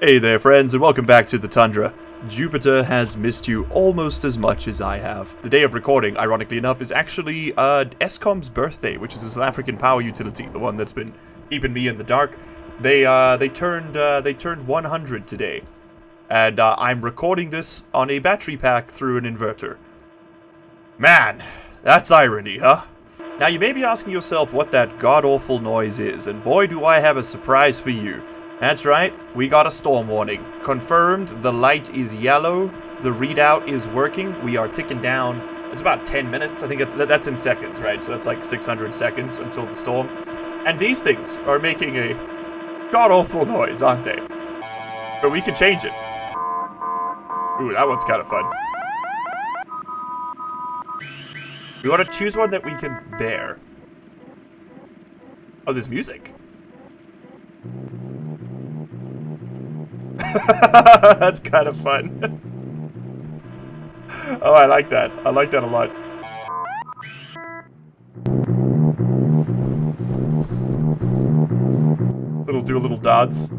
Hey there friends, and welcome back to the Tundra. Jupiter has missed you almost as much as I have. The day of recording, ironically enough, is actually Eskom's birthday, which is a South African power utility, the one that's been keeping me in the dark. They turned 100 today, and I'm recording this on a battery pack through an inverter. Man, that's irony, huh? Now you may be asking yourself what that god-awful noise is, and boy do I have a surprise for you. That's right, we got a storm warning. Confirmed, the light is yellow, the readout is working, we are ticking down. It's about 10 minutes, I think that's in seconds, right? So that's like 600 seconds until the storm. And these things are making a god-awful noise, aren't they? But we can change it. Ooh, that one's kind of fun. We want to choose one that we can bear. Oh, there's music. That's kind of fun. Oh, I like that. I like that a lot. It'll do a little dance.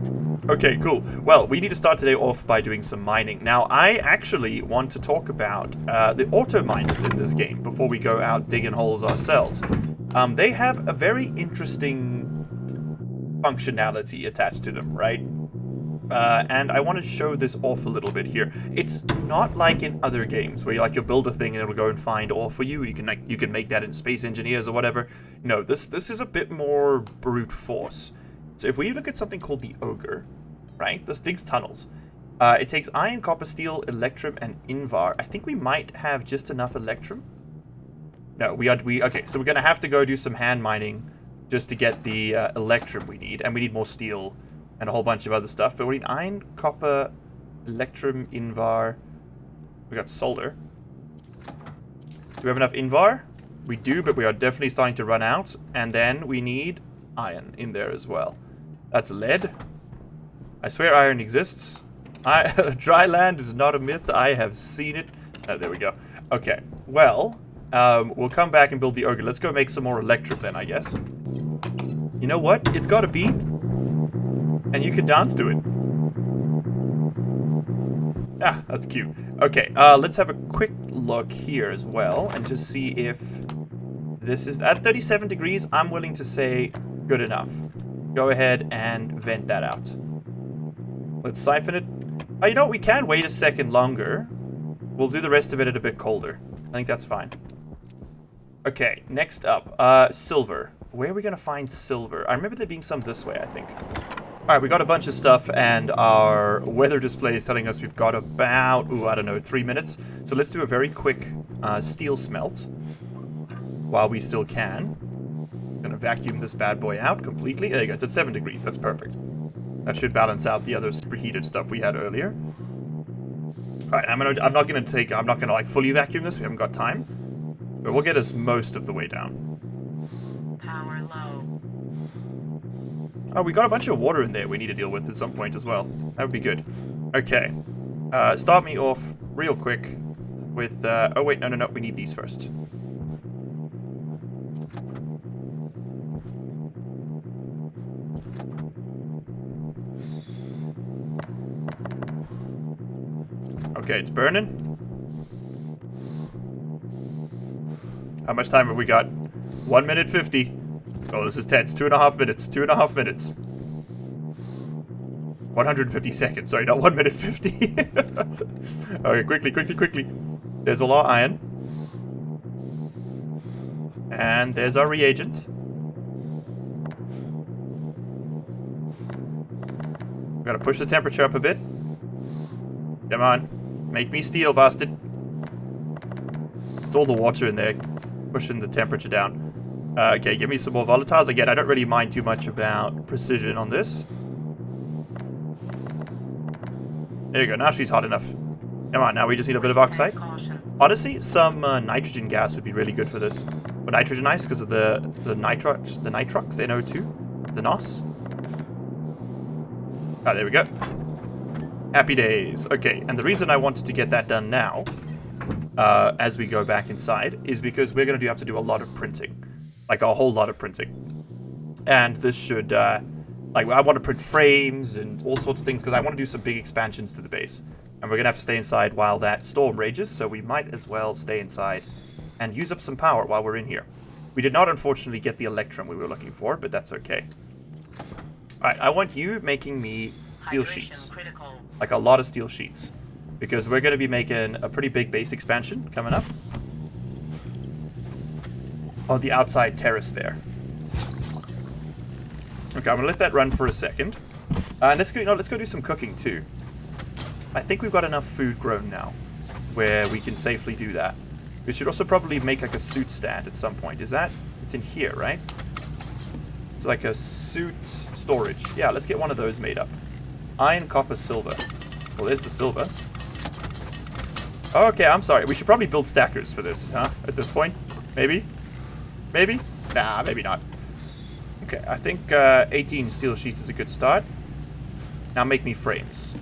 Okay, cool. Well, we need to start today off by doing some mining. Now, I actually want to talk about the auto miners in this game before we go out digging holes ourselves. They have a very interesting functionality attached to them, right? And I want to show this off a little bit here. It's not like in other games where you build a thing and it'll go and find ore for you. You can make that in Space Engineers or whatever. No, this is a bit more brute force. So if we look at something called the OGRE, right? This digs tunnels. It takes iron, copper, steel, electrum, and invar. I think we might have just enough electrum. No, okay. So we're gonna have to go do some hand mining just to get the electrum we need, and we need more steel and a whole bunch of other stuff. But we need iron, copper, electrum, invar. We got solder. Do we have enough invar? We do, but we are definitely starting to run out. And then we need iron in there as well. That's lead. I swear iron exists. Dry land is not a myth. I have seen it. Oh, there we go. Okay, well, we'll come back and build the ogre. Let's go make some more electrum then, I guess. You know what? It's got a beat. And you can dance to it. Ah, that's cute. Okay, let's have a quick look here as well and just see if this is at 37 degrees. I'm willing to say good enough. Go ahead and vent that out. Let's siphon it. Oh, you know what? We can wait a second longer. We'll do the rest of it at a bit colder. I think that's fine. Okay, next up, silver. Where are we gonna find silver? I remember there being some this way, I think. Alright, we got a bunch of stuff, and our weather display is telling us we've got about, I don't know, 3 minutes. So let's do a very quick steel smelt while we still can. I'm gonna vacuum this bad boy out completely. There you go, it's at 7 degrees, that's perfect. That should balance out the other superheated stuff we had earlier. Alright, I'm not gonna like fully vacuum this, we haven't got time. But we'll get us most of the way down. Power low. Oh, we got a bunch of water in there we need to deal with at some point as well. That would be good. Okay. Start me off real quick with... oh, wait, no, we need these first. Okay, it's burning. How much time have we got? 1 minute 50. Oh, this is tense. 2.5 minutes. 2.5 minutes. 150 seconds. Sorry, not 1 minute 50. Okay, quickly. There's all our iron. And there's our reagent. We gotta push the temperature up a bit. Come on. Make me steel, bastard. It's all the water in there. It's pushing the temperature down. Okay, give me some more volatiles. Again, I don't really mind too much about precision on this. There you go, now she's hot enough. Come on, now we just need a bit of oxide. Honestly, some nitrogen gas would be really good for this. But nitrogen ice because of the nitrox NO2, the NOS. Ah, there we go. Happy days. Okay, and the reason I wanted to get that done now, as we go back inside, is because we're going to have to do a lot of printing. Like a whole lot of printing. And this should Like, I want to put frames and all sorts of things because I want to do some big expansions to the base. And we're going to have to stay inside while that storm rages, so we might as well stay inside and use up some power while we're in here. We did not, unfortunately, get the Electrum we were looking for, but that's okay. Alright, I want you making me steel sheets. Critical. Like a lot of steel sheets. Because we're going to be making a pretty big base expansion coming up. On the outside terrace there. Okay, I'm going to let that run for a second. And let's go do some cooking too. I think we've got enough food grown now where we can safely do that. We should also probably make like a suit stand at some point. Is that? It's in here, right? It's like a suit storage. Yeah, let's get one of those made up. Iron, copper, silver. Well, there's the silver. Okay, I'm sorry. We should probably build stackers for this, huh? At this point? Maybe? Maybe? Nah, maybe not. Okay, I think 18 steel sheets is a good start. Now make me frames.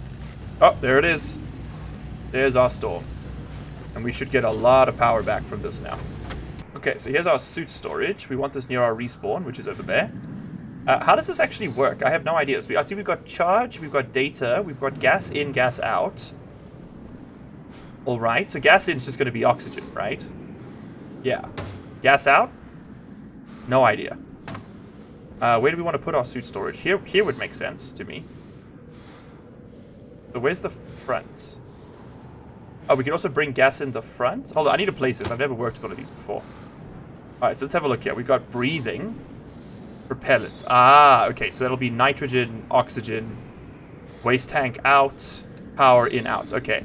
Oh, there it is. There's our storm. And we should get a lot of power back from this now. Okay, so here's our suit storage. We want this near our respawn, which is over there. How does this actually work? I have no idea. So I see we've got charge, we've got data, we've got gas in, gas out. Alright, so gas in is just going to be oxygen, right? Yeah. Gas out? No idea. Where do we want to put our suit storage? Here would make sense to me. So where's the front? Oh, we can also bring gas in the front. Hold on, I need to place this. I've never worked with one of these before. Alright, so let's have a look here. We've got breathing. Propellants. Ah, okay. So that'll be nitrogen, oxygen, waste tank out, power in, out. Okay.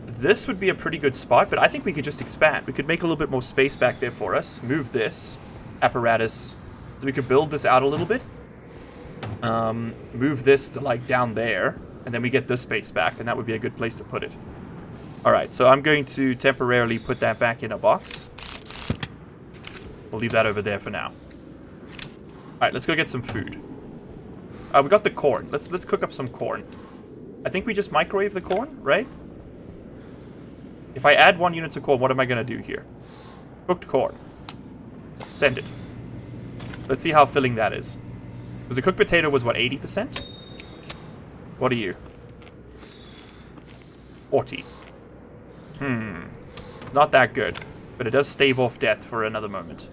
This would be a pretty good spot, but I think we could just expand. We could make a little bit more space back there for us. Move this apparatus. So we could build this out a little bit. Move this to like down there. And then we get this space back, and that would be a good place to put it. Alright, so I'm going to temporarily put that back in a box. We'll leave that over there for now. Alright, let's go get some food. We got the corn. Let's cook up some corn. I think we just microwave the corn, right? If I add 1 unit of corn, what am I going to do here? Cooked corn. Send it. Let's see how filling that is. Because a cooked potato was, what, 80%? What are you? 40. It's not that good. But it does stave off death for another moment.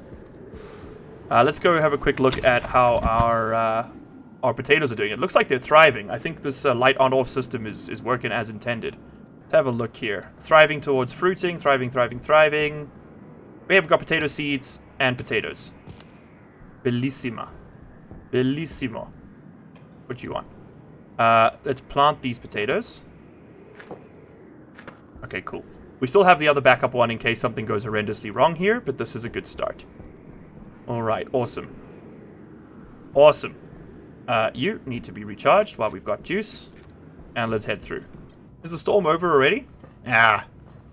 Let's go have a quick look at how our potatoes are doing. It looks like they're thriving. I think this light on-off system is working as intended. Let's have a look here. Thriving towards fruiting. Thriving, thriving, thriving. We have got potato seeds and potatoes. Bellissima. Bellissimo. What do you want? Let's plant these potatoes. Okay, cool. We still have the other backup one in case something goes horrendously wrong here, but this is a good start. Alright, awesome. Awesome. You need to be recharged while we've got juice. And let's head through. Is the storm over already? Ah.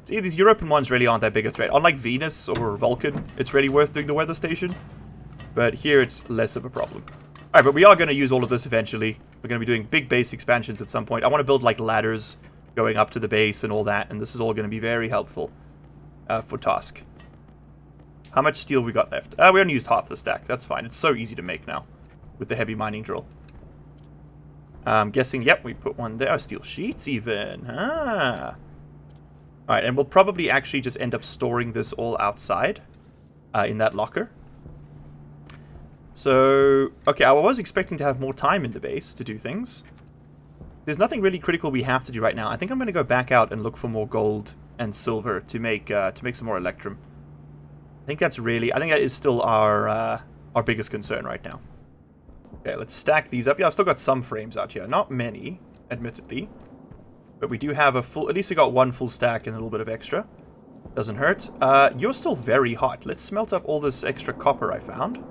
See, these European ones really aren't that big a threat. Unlike Venus or Vulcan, it's really worth doing the weather station. But here it's less of a problem. Alright, but we are going to use all of this eventually. We're going to be doing big base expansions at some point. I want to build like ladders going up to the base and all that. And this is all going to be very helpful for task. How much steel we got left? We only used half the stack. That's fine. It's so easy to make now with the heavy mining drill. I'm guessing, yep, we put one there. Oh, steel sheets even. Ah. Alright, and we'll probably actually just end up storing this all outside in that locker. So, okay, I was expecting to have more time in the base to do things. There's nothing really critical we have to do right now. I think I'm going to go back out and look for more gold and silver to make some more Electrum. I think that is still our biggest concern right now. Okay, let's stack these up. Yeah, I've still got some frames out here. Not many, admittedly. But we do have at least we got one full stack and a little bit of extra. Doesn't hurt. You're still very hot. Let's smelt up all this extra copper I found.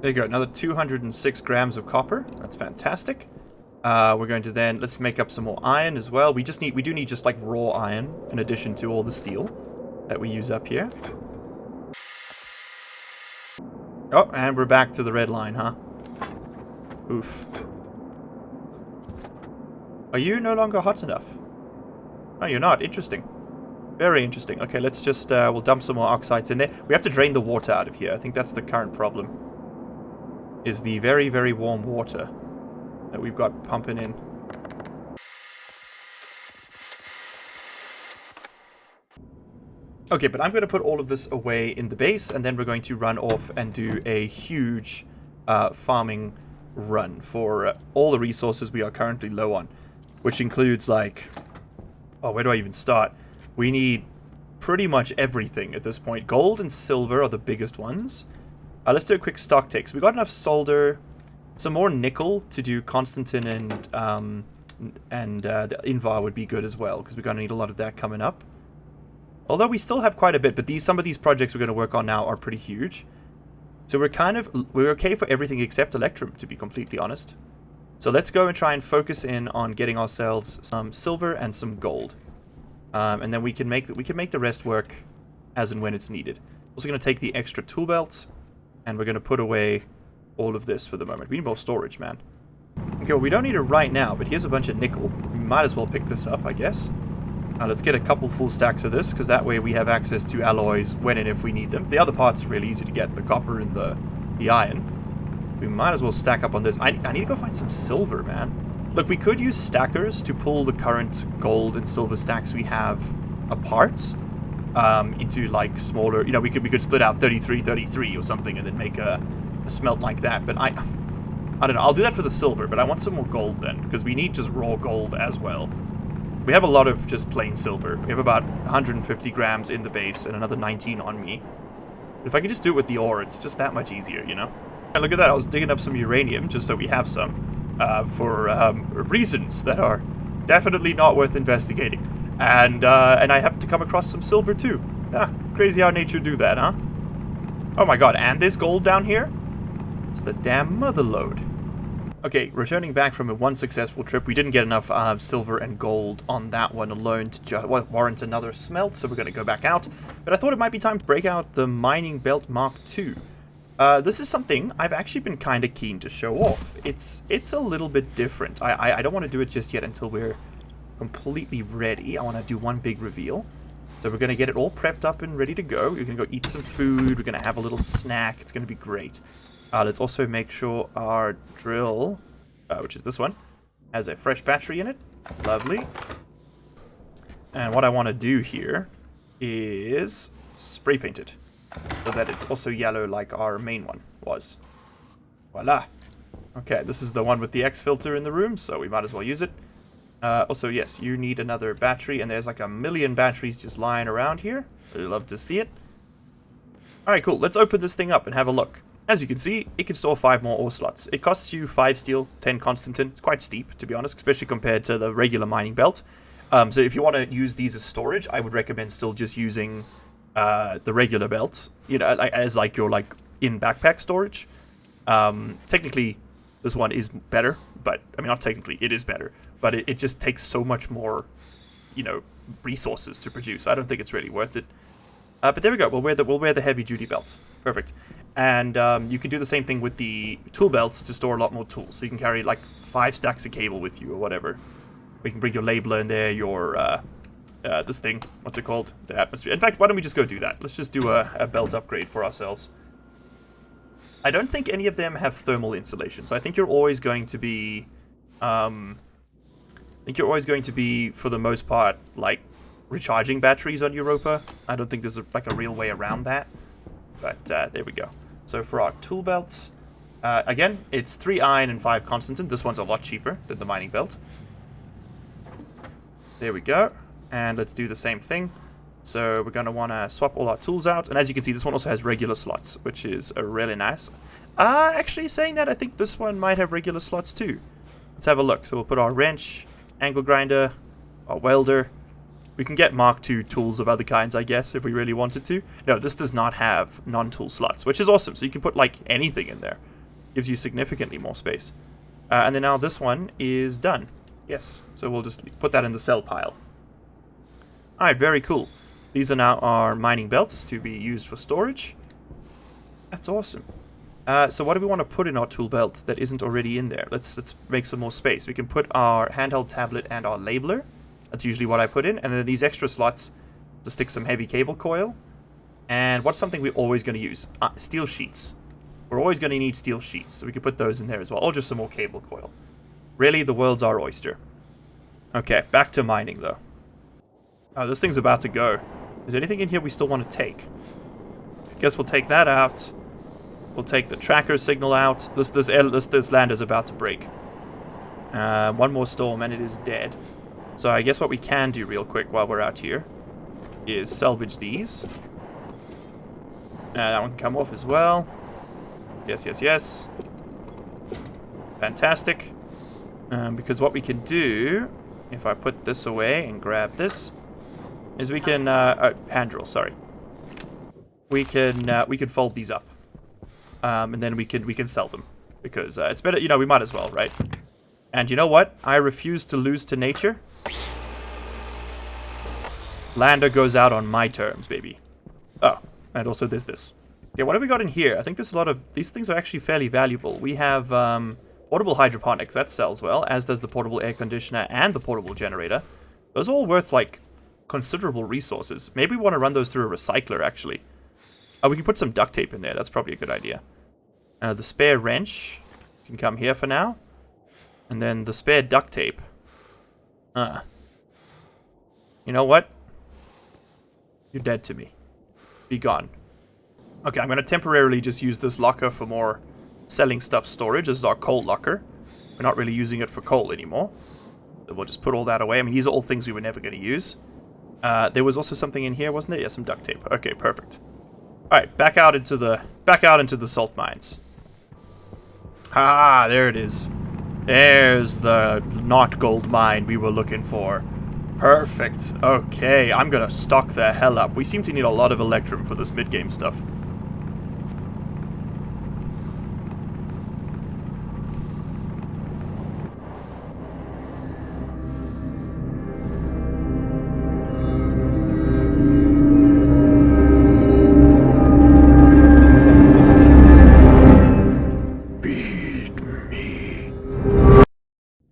There you go, another 206 grams of copper. That's fantastic. We're going to then, let's make up some more iron as well. We do need just like raw iron in addition to all the steel that we use up here. Oh, and we're back to the red line, huh? Oof. Are you no longer hot enough? Oh, you're not. Interesting. Very interesting. Okay, let's just, we'll dump some more oxides in there. We have to drain the water out of here. I think that's the current problem. Is the very, very warm water that we've got pumping in. Okay, but I'm going to put all of this away in the base, and then we're going to run off and do a huge farming run for all the resources we are currently low on, which includes, like, oh, where do I even start? We need pretty much everything at this point. Gold and silver are the biggest ones. Let's do a quick stock take. So we got enough solder, some more nickel to do Constantin, and the Invar would be good as well, because we're going to need a lot of that coming up. Although we still have quite a bit, but some of these projects we're going to work on now are pretty huge. So we're okay for everything except Electrum, to be completely honest. So let's go and try and focus in on getting ourselves some silver and some gold. And then we can make the rest work as and when it's needed. Also going to take the extra tool belts, and we're going to put away all of this for the moment. We need more storage, man. Okay, well, we don't need it right now, but here's a bunch of nickel. We might as well pick this up, I guess. Let's get a couple full stacks of this, because that way we have access to alloys when and if we need them. The other parts are really easy to get, the copper and the iron. We might as well stack up on this. I need to go find some silver, man. Look, we could use stackers to pull the current gold and silver stacks we have apart into, like, smaller... You know, we could split out 33, 33 or something and then make a smelt like that. But I don't know. I'll do that for the silver, but I want some more gold then, because we need just raw gold as well. We have a lot of just plain silver. We have about 150 grams in the base and another 19 on me. If I can just do it with the ore, it's just that much easier, you know? And look at that, I was digging up some uranium just so we have some for reasons that are definitely not worth investigating. And I happened to come across some silver too. Ah, crazy how nature do that, huh? Oh my god, and there's gold down here? It's the damn mother lode. Okay, returning back from one successful trip, we didn't get enough silver and gold on that one alone to warrant another smelt, so we're going to go back out. But I thought it might be time to break out the Mining Belt Mark II. This is something I've actually been kind of keen to show off. It's a little bit different. I don't want to do it just yet until we're completely ready. I want to do one big reveal. So we're going to get it all prepped up and ready to go. We're going to go eat some food. We're going to have a little snack. It's going to be great. Let's also make sure our drill, which is this one, has a fresh battery in it. Lovely. And what I want to do here is spray paint it so that it's also yellow like our main one was. Voila. Okay, this is the one with the X filter in the room, so we might as well use it. Also, yes, you need another battery, and there's like a million batteries just lying around here. I'd love to see it. Alright, cool. Let's open this thing up and have a look. As you can see, it can store 5 more ore slots. It costs you 5 steel, 10 Constantin. It's quite steep, to be honest, especially compared to the regular mining belt. So if you want to use these as storage, I would recommend still just using the regular belts, you know, as like your in backpack storage. Technically, this one is better, but I mean, not technically, it is better, but it just takes so much more, you know, resources to produce. I don't think it's really worth it. But there we go. We'll wear the heavy duty belt. Perfect. And you can do the same thing with the tool belts to store a lot more tools. So you can carry like 5 stacks of cable with you or whatever. We can bring your labeler in there, your this thing. What's it called? The atmosphere. In fact, why don't we just go do that? Let's just do a belt upgrade for ourselves. I don't think any of them have thermal insulation, so I think you're always going to be, for the most part, like recharging batteries on Europa. I don't think there's like a real way around that. But there we go. So for our tool belts, again, it's 3 iron and 5 Constantin. This one's a lot cheaper than the mining belt. There we go. And let's do the same thing. So we're going to want to swap all our tools out. And as you can see, this one also has regular slots, which is really nice. Actually, saying that, I think this one might have regular slots too. Let's have a look. So we'll put our wrench, angle grinder, our welder. We can get Mark II tools of other kinds, I guess, if we really wanted to. No, this does not have non-tool slots, which is awesome. So you can put, like, anything in there. Gives you significantly more space. And then now this one is done. Yes, so we'll just put that in the sell pile. Alright, very cool. These are now our mining belts to be used for storage. That's awesome. So what do we want to put in our tool belt that isn't already in there? Let's make some more space. We can put our handheld tablet and our labeler. That's usually what I put in. And then these extra slots, to stick some heavy cable coil. And what's something we're always going to use? Steel sheets. We're always going to need steel sheets, so we can put those in there as well. Or just some more cable coil. Really, the world's our oyster. Okay, back to mining, though. Oh, this thing's about to go. Is there anything in here we still want to take? Guess we'll take that out. We'll take the tracker signal out. This land is about to break. One more storm and it is dead. So I guess what we can do real quick while we're out here is salvage these. That one can come off as well. Yes, yes, yes. Fantastic. Because what we can do, if I put this away and grab this, is we can hand drill. Sorry. We can fold these up, and then we can sell them because it's better. You know, we might as well, right? And you know what? I refuse to lose to nature. Lander goes out on my terms, baby. Oh, and also there's this. Okay, what have we got in here? I think there's a lot of... These things are actually fairly valuable. We have portable hydroponics. That sells well, as does the portable air conditioner and the portable generator. Those are all worth, like, considerable resources. Maybe we want to run those through a recycler, actually. Oh, we can put some duct tape in there. That's probably a good idea. The spare wrench can come here for now. And then the spare duct tape. You know what? You're dead to me. Be gone. Okay, I'm going to temporarily just use this locker for more selling stuff storage. This is our coal locker. We're not really using it for coal anymore. So we'll just put all that away. I mean, these are all things we were never going to use. There was also something in here, wasn't there? Yeah, some duct tape. Okay, perfect. All right, back out into the salt mines. Ah, there it is. There's the not gold mine we were looking for. Perfect. Okay, I'm gonna stock the hell up. We seem to need a lot of electrum for this mid-game stuff.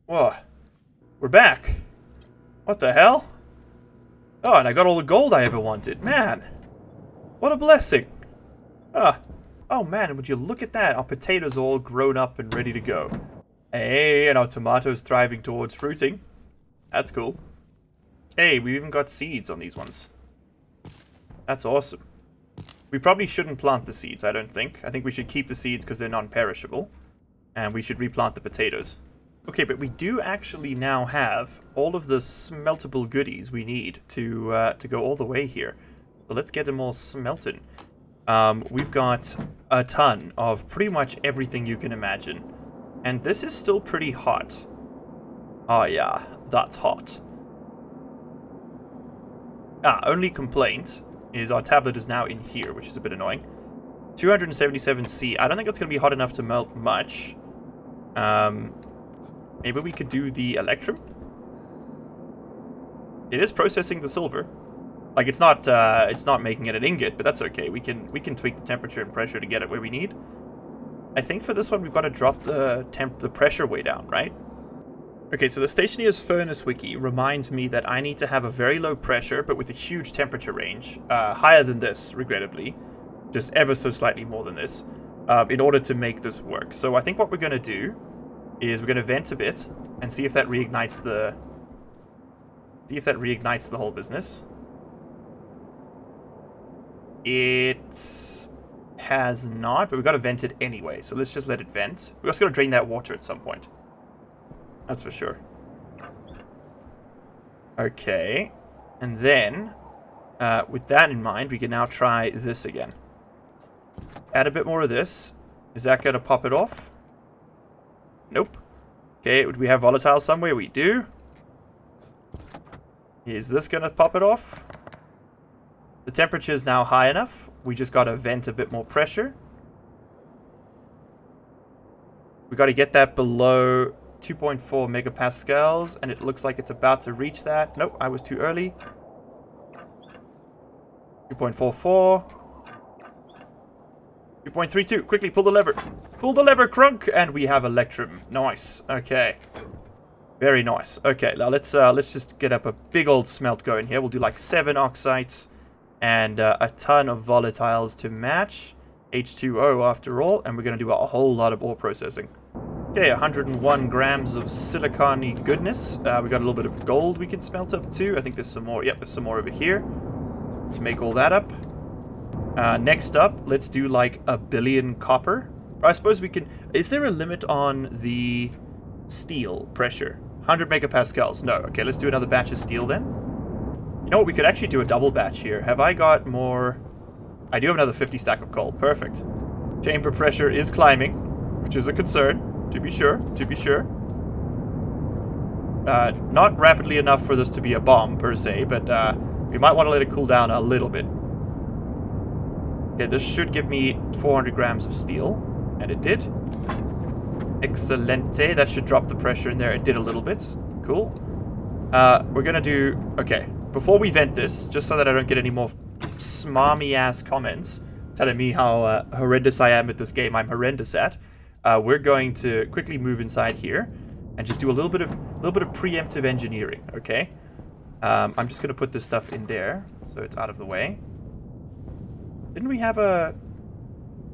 Whoa. We're back. What the hell? Oh, and I got all the gold I ever wanted. Man. What a blessing. Oh man, and would you look at that? Our potatoes all grown up and ready to go. Hey, and our tomatoes thriving towards fruiting. That's cool. Hey, we even got seeds on these ones. That's awesome. We probably shouldn't plant the seeds, I don't think. I think we should keep the seeds because they're non-perishable. And we should replant the potatoes. Okay, but we do actually now have all of the smeltable goodies we need to go all the way here. So let's get them all smelted. We've got a ton of pretty much everything you can imagine. And this is still pretty hot. Oh yeah, that's hot. Only complaint is our tablet is now in here, which is a bit annoying. 277C. I don't think that's going to be hot enough to melt much. Maybe we could do the electrum. It is processing the silver. Like it's not making it an ingot, but that's okay. We can tweak the temperature and pressure to get it where we need. I think for this one we've got to drop the pressure way down, right? Okay, so the Stationeers furnace wiki reminds me that I need to have a very low pressure, but with a huge temperature range, higher than this, regrettably, just ever so slightly more than this, in order to make this work. So I think what we're going to do is we're going to vent a bit and see if that reignites the whole business. It has not, but we've got to vent it anyway, so let's just let it vent. We're also going to drain that water at some point. That's for sure. Okay, and then with that in mind, we can now try this again. Add a bit more of this. Is that going to pop it off? Nope. Okay, would we have volatile somewhere? We do. Is this going to pop it off? The temperature is now high enough. We just got to vent a bit more pressure. We got to get that below 2.4 megapascals, and it looks like it's about to reach that. Nope, I was too early. 2.44. 2.32. Quickly, pull the lever. Pull the lever, Crunk, and we have electrum. Nice. Okay. Very nice. Okay, now let's just get up a big old smelt going here. We'll do like 7 oxides and a ton of volatiles to match. H2O after all, and we're going to do a whole lot of ore processing. Okay, 101 grams of silicon-y goodness. We got a little bit of gold we can smelt up too. I think there's some more. Yep, there's some more over here. Let's make all that up. Next up, let's do like 1 billion copper. Or I suppose we can... Is there a limit on the steel pressure? 100 megapascals. No. Okay, let's do another batch of steel then. You know what? We could actually do a double batch here. Have I got more... I do have another 50 stack of coal. Perfect. Chamber pressure is climbing, which is a concern, to be sure. Not rapidly enough for this to be a bomb, per se, but we might want to let it cool down a little bit. Okay, this should give me 400 grams of steel, and it did. Excelente. That should drop the pressure in there. It did a little bit. Cool. We're going to do... Okay, before we vent this, just so that I don't get any more smarmy-ass comments telling me how horrendous I am at this game I'm horrendous at, we're going to quickly move inside here and just do a little bit of preemptive engineering, okay? I'm just going to put this stuff in there so it's out of the way. Didn't we have a...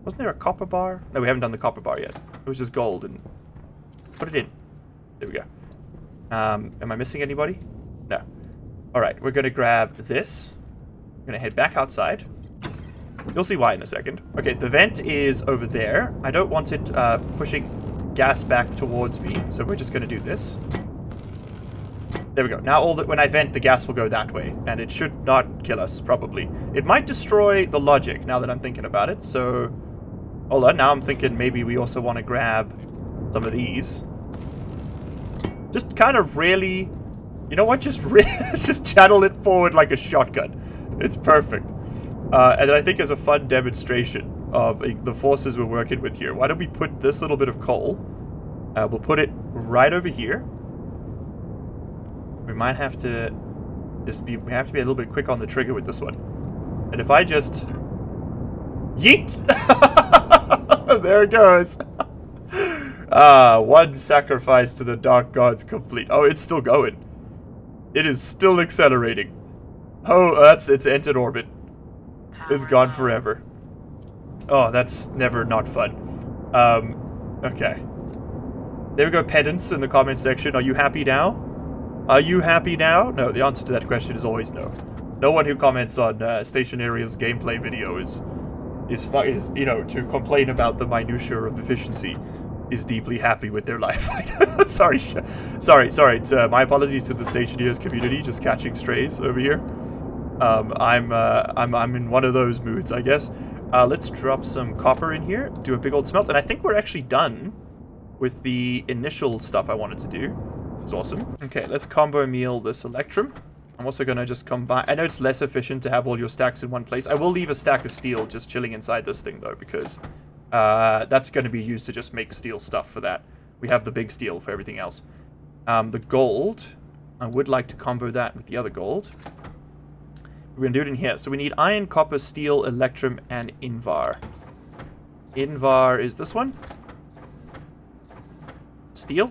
Wasn't there a copper bar? No, we haven't done the copper bar yet. It was just gold and... Put it in. There we go. Am I missing anybody? No. Alright, we're going to grab this. We're going to head back outside. You'll see why in a second. Okay, the vent is over there. I don't want it pushing gas back towards me, so we're just going to do this. There we go. Now when I vent, the gas will go that way, and it should not kill us, probably. It might destroy the logic, now that I'm thinking about it, so... Hold on, now I'm thinking maybe we also want to grab some of these. Just kind of really... You know what? Just channel it forward like a shotgun. It's perfect. And then I think as a fun demonstration of the forces we're working with here, why don't we put this little bit of coal, we'll put it right over here. We might have to we have to be a little bit quick on the trigger with this one. And if I just... Yeet! There it goes. One sacrifice to the dark gods complete. Oh, it's still going. It is still accelerating. Oh, it's entered orbit. It's gone forever. Oh, that's never not fun. Okay. There we go, pedants in the comment section. Are you happy now? Are you happy now? No, the answer to that question is always no. No one who comments on Stationeers gameplay video is you know, to complain about the minutiae of efficiency is deeply happy with their life. sorry. My apologies to the Stationeers community, just catching strays over here. I'm in one of those moods, I guess. Let's drop some copper in here, do a big old smelt, and I think we're actually done with the initial stuff I wanted to do. It's awesome. Okay, let's combo meal this electrum. I'm also gonna just combine... I know it's less efficient to have all your stacks in one place. I will leave a stack of steel just chilling inside this thing, though, because that's going to be used to just make steel stuff for that. We have the big steel for everything else. The gold, I would like to combo that with the other gold. We're going to do it in here. So we need iron, copper, steel, electrum, and invar. Invar is this one. Steel.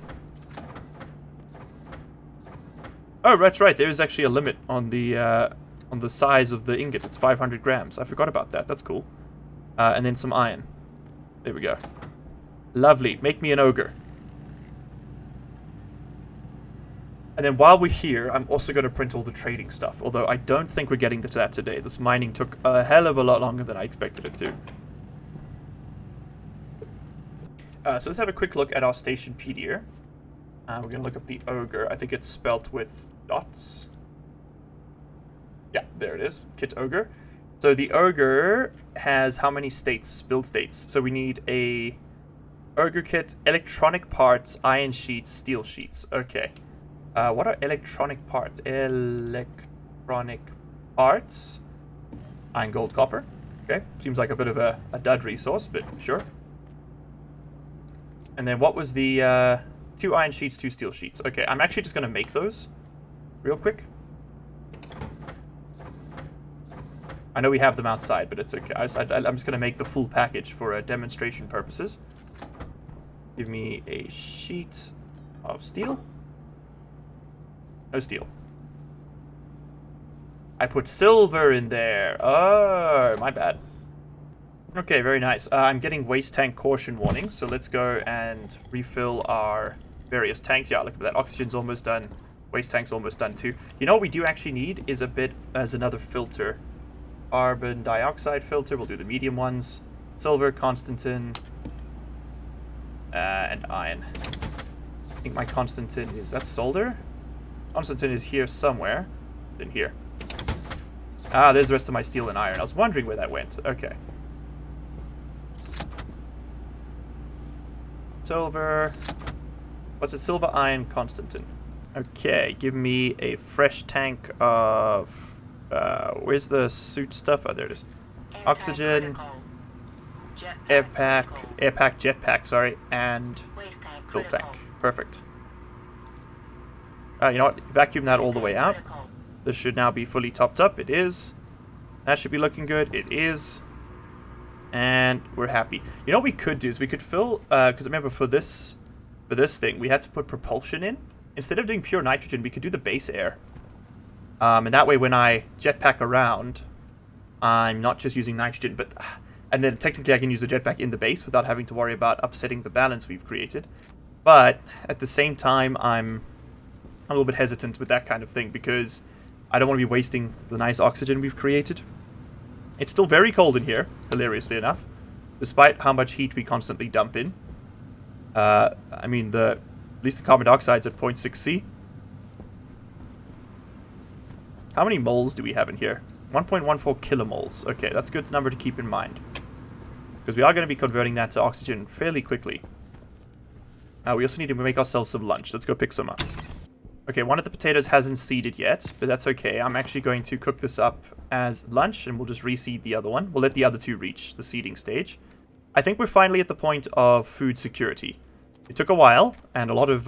Oh, that's right. There is actually a limit on the size of the ingot. It's 500 grams. I forgot about that. That's cool. And then some iron. There we go. Lovely. Make me an ogre. And then while we're here, I'm also going to print all the trading stuff. Although I don't think we're getting to that today. This mining took a hell of a lot longer than I expected it to. So let's have a quick look at our Stationpedia. We're going to look up the ogre. I think it's spelt with dots. Yeah, there it is. Kit ogre. So the ogre has how many states? Build states. So we need a ogre kit, electronic parts, iron sheets, steel sheets. Okay. What are electronic parts? Electronic parts. Iron, gold, copper. Okay. Seems like a bit of a dud resource, but sure. And then what was the 2 iron sheets, 2 steel sheets? Okay, I'm actually just going to make those real quick. I know we have them outside, but it's okay. I'm just going to make the full package for demonstration purposes. Give me a sheet of steel. No steel. I put silver in there. Oh, my bad. Okay, very nice. I'm getting waste tank caution warnings, so let's go and refill our various tanks. Yeah, look at that. Oxygen's almost done. Waste tank's almost done too. You know what we do actually need is a bit as another filter. Carbon dioxide filter. We'll do the medium ones. Silver, Constantin, and iron. I think my Constantin is... That's solder? Constantin is here somewhere. In here. Ah, there's the rest of my steel and iron. I was wondering where that went. Okay. Silver. What's it? Silver, iron, Constantin. Okay, give me a fresh tank of... where's the suit stuff? Oh, there it is. Oxygen, air pack, jetpack, sorry, and fuel tank. Perfect. You know what? Vacuum that all the way out. This should now be fully topped up. It is. That should be looking good. It is. And we're happy. You know what we could do is we could fill, because remember for this thing, we had to put propulsion in. Instead of doing pure nitrogen, we could do the base air. And that way when I jetpack around, I'm not just using nitrogen, but... And then technically I can use the jetpack in the base without having to worry about upsetting the balance we've created. But at the same time, I'm a little bit hesitant with that kind of thing because I don't want to be wasting the nice oxygen we've created. It's still very cold in here, hilariously enough, despite how much heat we constantly dump in. I mean, at least the carbon dioxide's at 0.6 C. How many moles do we have in here? 1.14 kilomoles. Okay, that's a good number to keep in mind. Because we are going to be converting that to oxygen fairly quickly. We also need to make ourselves some lunch. Let's go pick some up. Okay, one of the potatoes hasn't seeded yet, but that's okay. I'm actually going to cook this up as lunch, and we'll just reseed the other one. We'll let the other two reach the seeding stage. I think we're finally at the point of food security. It took a while, and a lot of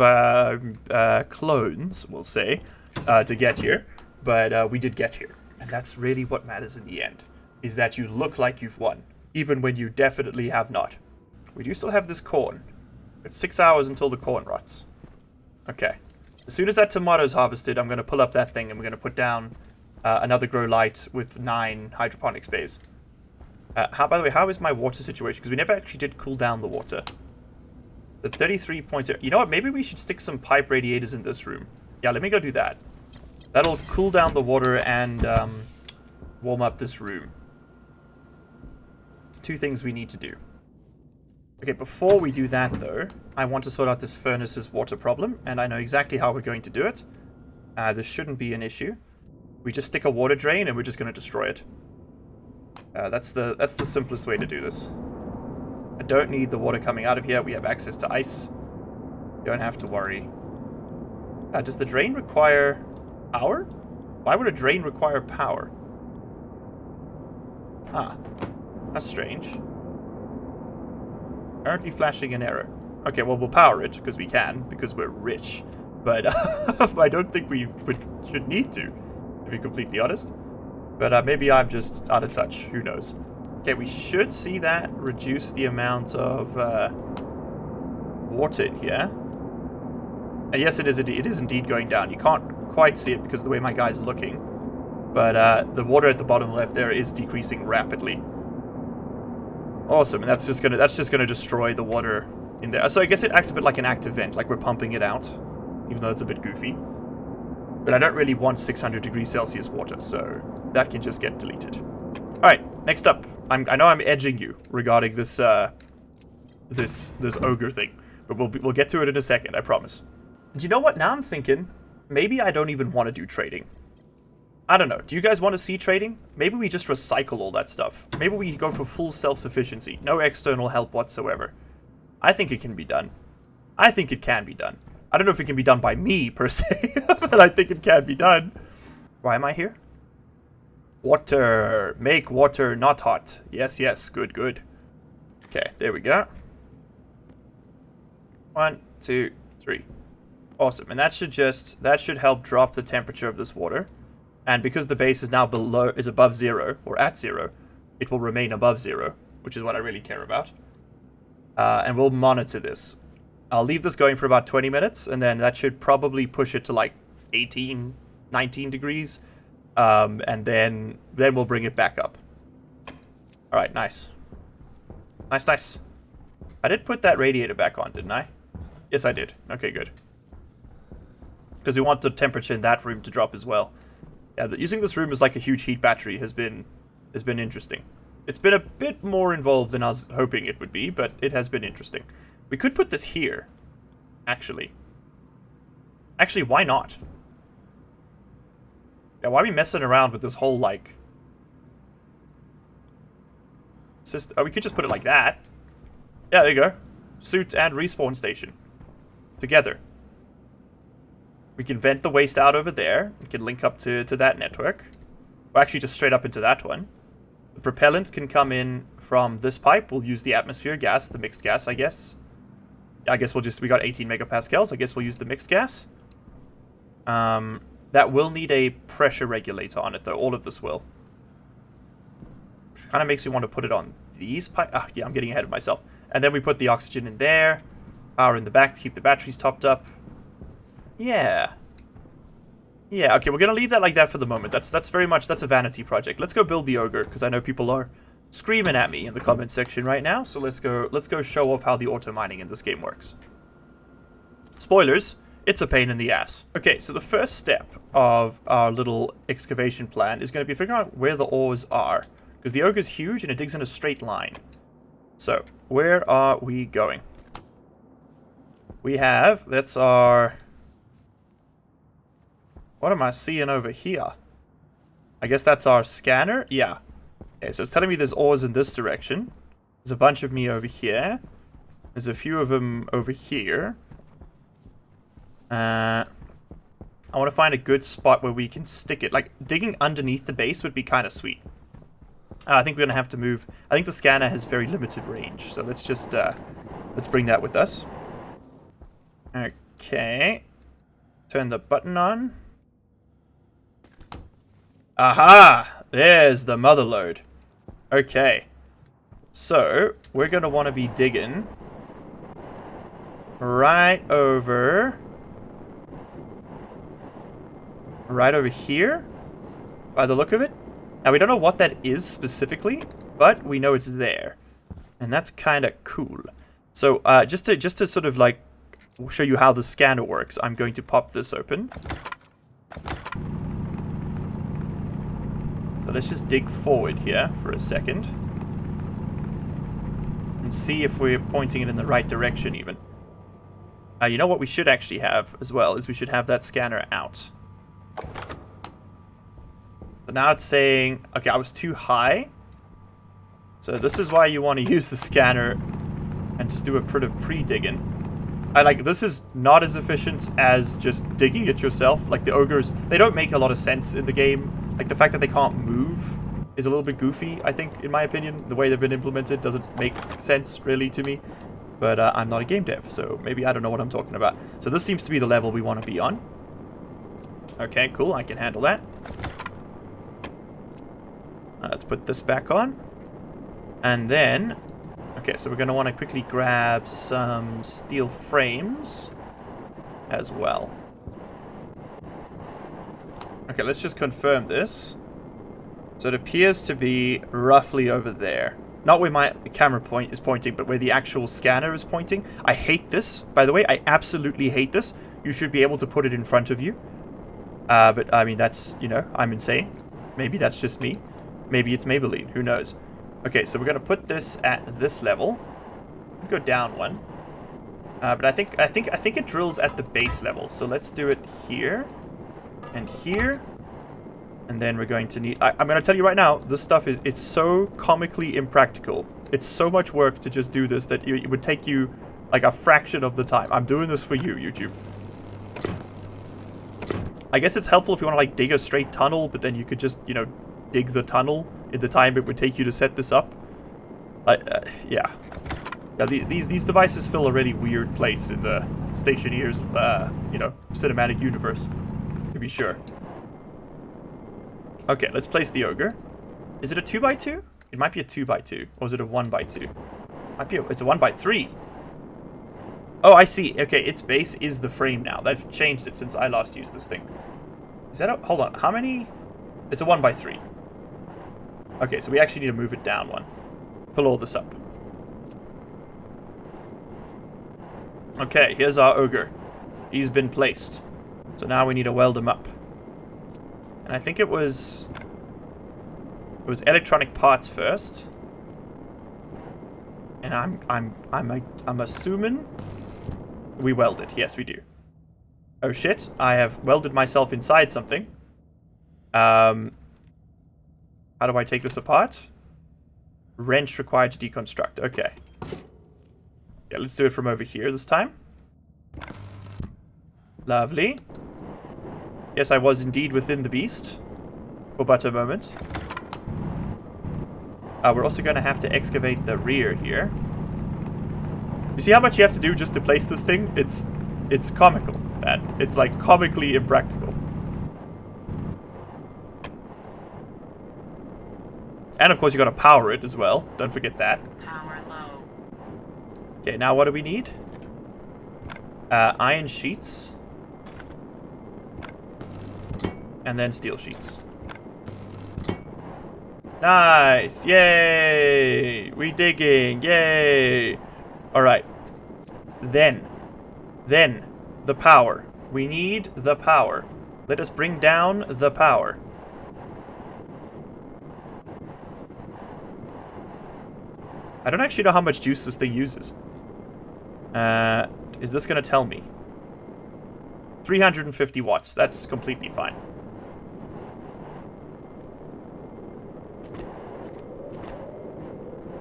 clones, we'll say, to get here. But we did get here. And that's really what matters in the end, is that you look like you've won, even when you definitely have not. We do still have this corn. It's 6 hours until the corn rots. Okay. As soon as that tomato's harvested, I'm going to pull up that thing and we're going to put down another grow light with 9 hydroponics bays. By the way, how is my water situation? Because we never actually did cool down the water. The 33.0... You know what? Maybe we should stick some pipe radiators in this room. Yeah, let me go do that. That'll cool down the water and warm up this room. 2 things we need to do. Okay, before we do that, though, I want to sort out this furnace's water problem, and I know exactly how we're going to do it. This shouldn't be an issue. We just stick a water drain, and we're just going to destroy it. That's the simplest way to do this. I don't need the water coming out of here. We have access to ice. Don't have to worry. Does the drain require power? Why would a drain require power? Ah, that's strange. Currently flashing an error. Okay, well, we'll power it, because we can, because we're rich. But I don't think we should need to be completely honest. But maybe I'm just out of touch. Who knows? Okay, we should see that reduce the amount of water in here. And yes, it is indeed going down. You can't quite see it because of the way my guy's looking. But the water at the bottom left there is decreasing rapidly. Awesome, and that's just gonna destroy the water in there. So I guess it acts a bit like an active vent, like we're pumping it out, even though it's a bit goofy. But I don't really want 600 degrees Celsius water, so that can just get deleted. All right, next up, I know I'm edging you regarding this this ogre thing, but we'll get to it in a second, I promise. And you know what? Now I'm thinking maybe I don't even want to do trading. I don't know. Do you guys want to see trading? Maybe we just recycle all that stuff. Maybe we go for full self-sufficiency. No external help whatsoever. I think it can be done. I think it can be done. I don't know if it can be done by me, per se, but I think it can be done. Why am I here? Water. Make water not hot. Yes, yes. Good, good. Okay, there we go. 1, 2, 3. Awesome. And that should help drop the temperature of this water. And because the base is now above 0, or at 0, it will remain above 0, which is what I really care about. And we'll monitor this. I'll leave this going for about 20 minutes, and then that should probably push it to like 18, 19 degrees. And then we'll bring it back up. Alright, nice. Nice. I did put that radiator back on, didn't I? Yes, I did. Okay, good. Because we want the temperature in that room to drop as well. Yeah, using this room as like a huge heat battery has been interesting. It's been a bit more involved than I was hoping it would be, but it has been interesting. We could put this here, actually. Actually, why not? Yeah, why are we messing around with this whole, like... system? Oh, we could just put it like that. Yeah, there you go. Suit and respawn station. Together. We can vent the waste out over there. We can link up to that network. Or actually just straight up into that one. The propellant can come in from this pipe. We'll use the atmosphere gas, the mixed gas, I guess. I guess we got 18 megapascals. I guess we'll use the mixed gas. That will need a pressure regulator on it, though. All of this will. Which kind of makes me want to put it on these pipes. Ah, yeah, I'm getting ahead of myself. And then we put the oxygen in there. Power in the back to keep the batteries topped up. Yeah. Yeah, okay, we're going to leave that like that for the moment. That's very much, that's a vanity project. Let's go build the ogre, because I know people are screaming at me in the comment section right now. So let's go show off how the auto mining in this game works. Spoilers, it's a pain in the ass. Okay, so the first step of our little excavation plan is going to be figuring out where the ores are. Because the ogre is huge and it digs in a straight line. So, where are we going? We have, that's our... What am I seeing over here? I guess that's our scanner? Yeah. Okay, so it's telling me there's ores in this direction. There's a bunch of me over here. There's a few of them over here. I want to find a good spot where we can stick it. Like, digging underneath the base would be kind of sweet. I think we're going to have to move... I think the scanner has very limited range. So let's just... let's bring that with us. Okay. Turn the button on. Aha! There's the mother lode. Okay. So, we're going to want to be digging right over here, by the look of it. Now, we don't know what that is specifically, but we know it's there. And that's kind of cool. So, just to sort of, like, show you how the scanner works, I'm going to pop this open. So let's just dig forward here for a second. And see if we're pointing it in the right direction, even. You know what we should actually have, as well, is we should have that scanner out. So now it's saying, okay, I was too high. So this is why you want to use the scanner and just do a bit of pre-digging. This is not as efficient as just digging it yourself. Like, the ogres, they don't make a lot of sense in the game. Like, the fact that they can't move is a little bit goofy, I think, in my opinion. The way they've been implemented doesn't make sense, really, to me. But I'm not a game dev, so maybe I don't know what I'm talking about. So this seems to be the level we want to be on. Okay, cool, I can handle that. Let's put this back on. And then... Okay, so we're going to want to quickly grab some steel frames as well. Okay, let's just confirm this. So it appears to be roughly over there. Not where my camera point is pointing, but where the actual scanner is pointing. I hate this, by the way. I absolutely hate this. You should be able to put it in front of you. But, I mean, that's, you know, I'm insane. Maybe that's just me. Maybe it's Maybelline. Who knows? Okay, so we're going to put this at this level. Go down one. But I think it drills at the base level. So let's do it here. And here. And then we're going to need... I'm going to tell you right now, this stuff it's so comically impractical. It's so much work to just do this that it would take you like a fraction of the time. I'm doing this for you, YouTube. I guess it's helpful if you want to like dig a straight tunnel, but then you could just, you know, dig the tunnel in the time it would take you to set this up. Yeah. Yeah, these devices fill a really weird place in the Stationeers, you know, cinematic universe, to be sure. Okay, let's place the ogre. Is it a 2x2? It might be a 2x2. Or is it a 1x2? Might be it's a 1x3. Oh, I see. Okay, its base is the frame now. They've changed it since I last used this thing. Is that a... Hold on. How many... It's a 1x3. Okay, so we actually need to move it down one. Pull all this up. Okay, here's our ogre. He's been placed. So now we need to weld him up. And I think it was electronic parts first. And I'm assuming we weld it. Yes, we do. Oh shit, I have welded myself inside something. How do I take this apart? Wrench required to deconstruct. Okay. Yeah, let's do it from over here this time. Lovely. Yes, I was indeed within the beast. For but a moment. We're also going to have to excavate the rear here. You see how much you have to do just to place this thing? It's comical, man. It's like comically impractical. And of course you got to power it as well. Don't forget that. Power low. Okay, now what do we need? Iron sheets. And then steel sheets. Nice! Yay! We digging! Yay! Alright. Then, the power. We need the power. Let us bring down the power. I don't actually know how much juice this thing uses. Is this going to tell me? 350 watts. That's completely fine.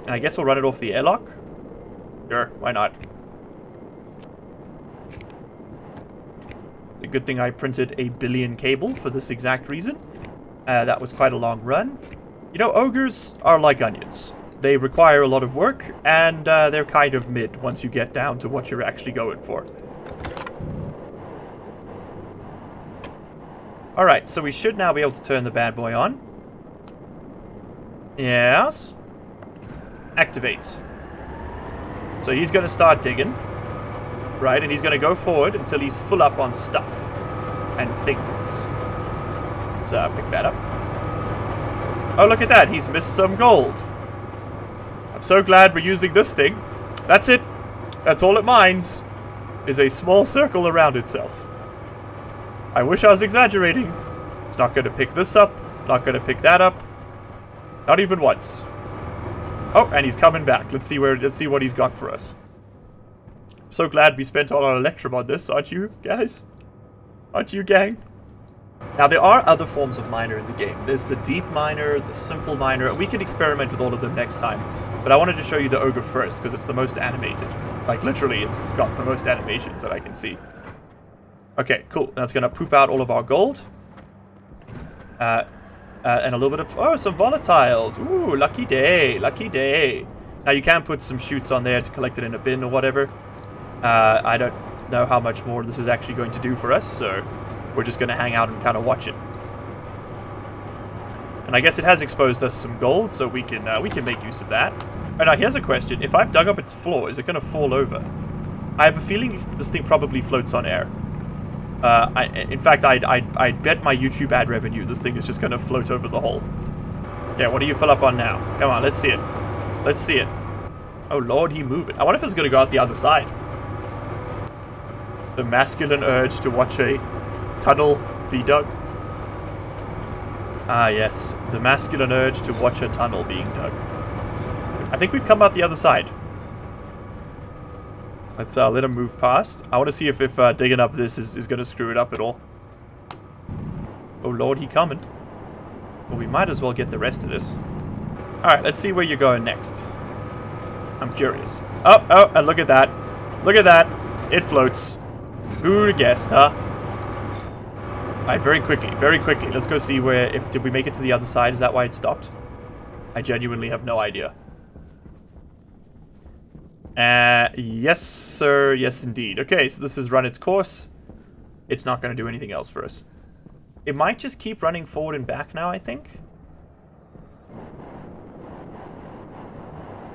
And I guess we'll run it off the airlock. Sure, why not? It's a good thing I printed a billion cable for this exact reason. That was quite a long run. You know, ogres are like onions. They require a lot of work, and they're kind of mid once you get down to what you're actually going for. Alright, so we should now be able to turn the bad boy on. Yes. Activate. So he's going to start digging. Right, and he's going to go forward until he's full up on stuff and things. Let's pick that up. Oh, look at that. He's missed some gold. I'm so glad we're using this thing. That's it. That's all it minds. Is a small circle around itself. I wish I was exaggerating. It's not going to pick this up. Not going to pick that up. Not even once. Oh, and he's coming back. Let's see what he's got for us. I'm so glad we spent all our electrum on this, aren't you, guys? Aren't you, gang? Now, there are other forms of miner in the game. There's the deep miner, the simple miner. We can experiment with all of them next time. But I wanted to show you the ogre first, because it's the most animated. Like, literally, it's got the most animations that I can see. Okay, cool. That's going to poop out all of our gold. And a little bit of... Oh, some volatiles. Ooh, lucky day. Lucky day. Now, you can put some chutes on there to collect it in a bin or whatever. I don't know how much more this is actually going to do for us, so we're just going to hang out and kind of watch it. And I guess it has exposed us some gold, so we can make use of that. Oh, now, here's a question. If I've dug up its floor, is it going to fall over? I have a feeling this thing probably floats on air. In fact, I'd bet my YouTube ad revenue this thing is just going to float over the hole. Yeah, what do you fill up on now? Come on, let's see it. Let's see it. Oh, Lord, he moved it. I wonder if it's going to go out the other side. The masculine urge to watch a tunnel be dug. Ah, yes. The masculine urge to watch a tunnel being dug. I think we've come out the other side. Let's let him move past. I want to see if digging up this is going to screw it up at all. Oh, Lord, he coming. Well, we might as well get the rest of this. Alright, let's see where you're going next. I'm curious. Oh, and look at that. Look at that. It floats. Who'd have guessed, huh? Alright, very quickly. Let's go see where... Did we make it to the other side? Is that why it stopped? I genuinely have no idea. Yes, sir. Yes, indeed. Okay, so this has run its course. It's not going to do anything else for us. It might just keep running forward and back now, I think.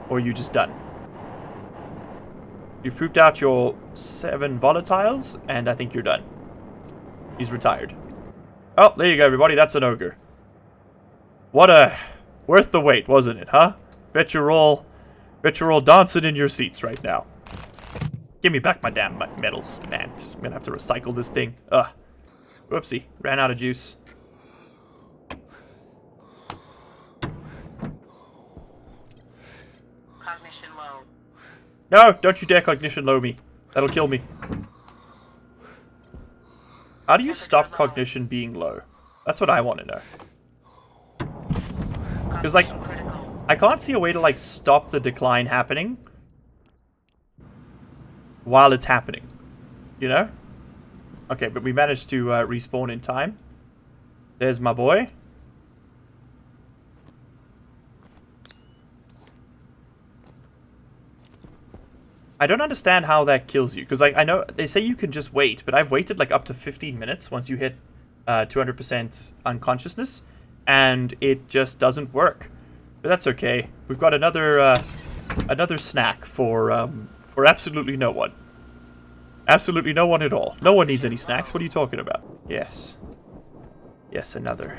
Or are you just done? You've pooped out your 7 volatiles, and I think you're done. He's retired. Oh, there you go, everybody. That's an ogre. What a... worth the wait, wasn't it, huh? Bet you're all dancing in your seats right now. Give me back my damn medals. Man, I'm gonna have to recycle this thing. Ugh. Whoopsie. Ran out of juice. Cognition low. No, don't you dare cognition low me. That'll kill me. How do you stop cognition being low? That's what I want to know. Because, like, I can't see a way to, like, stop the decline happening while it's happening. You know? Okay, but we managed to respawn in time. There's my boy. I don't understand how that kills you. Because, like, I know they say you can just wait, but I've waited, like, up to 15 minutes once you hit 200% unconsciousness. And it just doesn't work. But that's okay. We've got another snack for absolutely no one. Absolutely no one at all. No one needs any snacks. What are you talking about? Yes. Yes, another.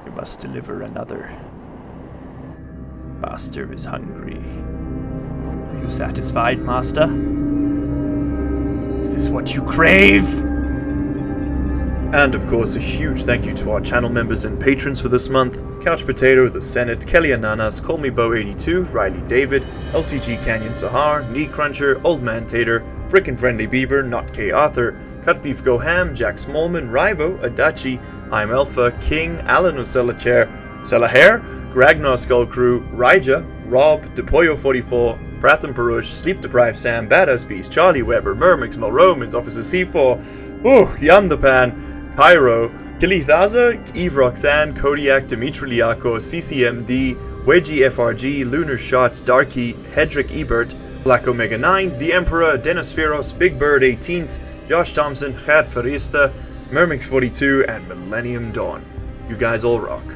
We must deliver another. Master is hungry. Are you satisfied, Master? Is this what you crave? And of course, a huge thank you to our channel members and patrons for this month. Couch Potato, The Senate, Kelly Ananas, Call Me Bo 82, Riley David, LCG Canyon Sahar, Knee Cruncher, Old Man Tater, Frickin' Friendly Beaver, Not K Arthur, Cut Beef Go Ham, Jack Smallman, Rivo, Adachi, I'm Alpha, King, Alan Osella Chair, Hair, Ragnar Skull Crew, Raija, Rob, Depoyo 44, Pratham Parush, Sleep Deprived Sam, Badass Beast, Charlie Weber, Mermix, Melromans, Officer C4, Yan the Pan, Cairo, Kilithaza, Eve Roxanne, Kodiak, Dimitri Liako, CCMD, Wedgie FRG, Lunar Shots, Darky, Hedrick Ebert, Black Omega 9, The Emperor, Denispheros, Big Bird 18th, Josh Thompson, Chad Farista, Mermix 42, and Millennium Dawn. You guys all rock.